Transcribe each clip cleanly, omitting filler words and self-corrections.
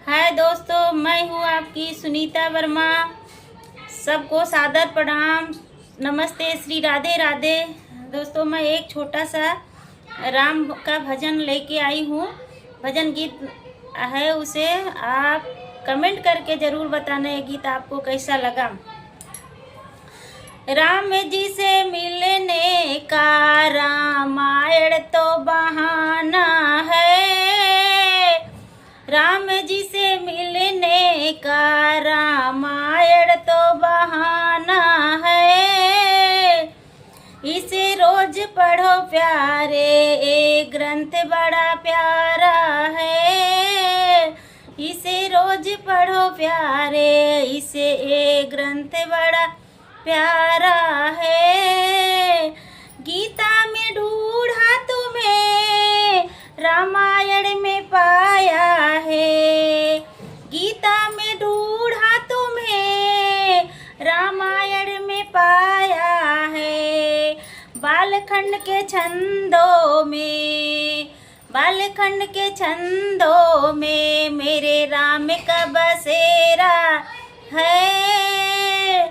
हाय दोस्तों, मैं हूँ आपकी सुनीता वर्मा। सबको सादर प्रणाम, नमस्ते, श्री राधे राधे। दोस्तों, मैं एक छोटा सा राम का भजन लेके आई हूँ। भजन गीत है, उसे आप कमेंट करके ज़रूर बताना ये गीत आपको कैसा लगा। राम जी से मिलने का रामायण तो बहाना है। राम जी से मिलने का रामायण तो बहाना है। इसे रोज पढ़ो प्यारे, ये ग्रंथ बड़ा प्यारा है। इसे रोज पढ़ो प्यारे, इसे ये ग्रंथ बड़ा प्यारा है। गीता में ढूंढा तुम्हें, रामायण में पाया है। गीता में ढूंढा तुम्हें, रामायण में पाया है। बालखंड के छंदों में, बालखंड के छंदों में मेरे राम का बसेरा है।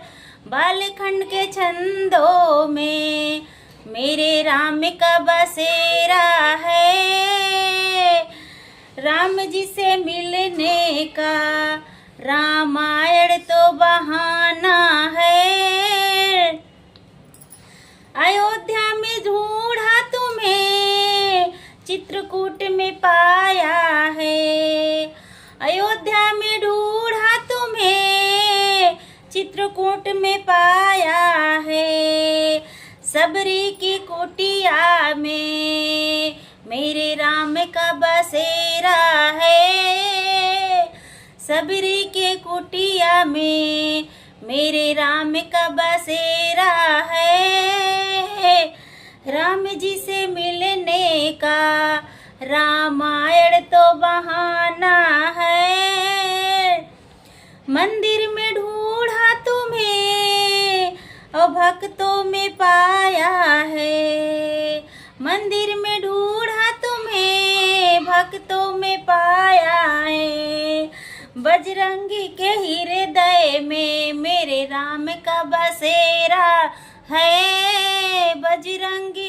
बालखंड के छंदों में मेरे राम का बसेरा है। राम जी से मिलने का रामायण तो बहाना है। अयोध्या में ढूंढा तुम्हें, चित्रकूट में पाया है। अयोध्या में ढूंढा तुम्हें, चित्रकूट में पाया है। सबरी की कुटिया में मेरे राम का बसेरा है। सबरी के कुटिया में मेरे राम का बसेरा है। राम जी से मिलने का रामायण तो बहाना है। मंदिर में ढूंढा तुम्हें, और भक्तों में पाया है। मंदिर में ढूंढा तुम्हें, भक्तों में पाया है। बजरंगी के हृदय में मेरे राम का बसेरा है। बजरंगी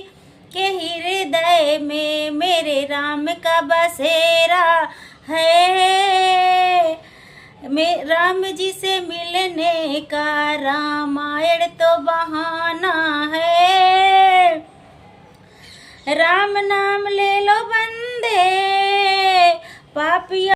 के हृदय में मेरे राम का बसेरा है। राम जी से मिलने का रामायण तो बहाना है। राम नाम ले लो बंदे, पापिया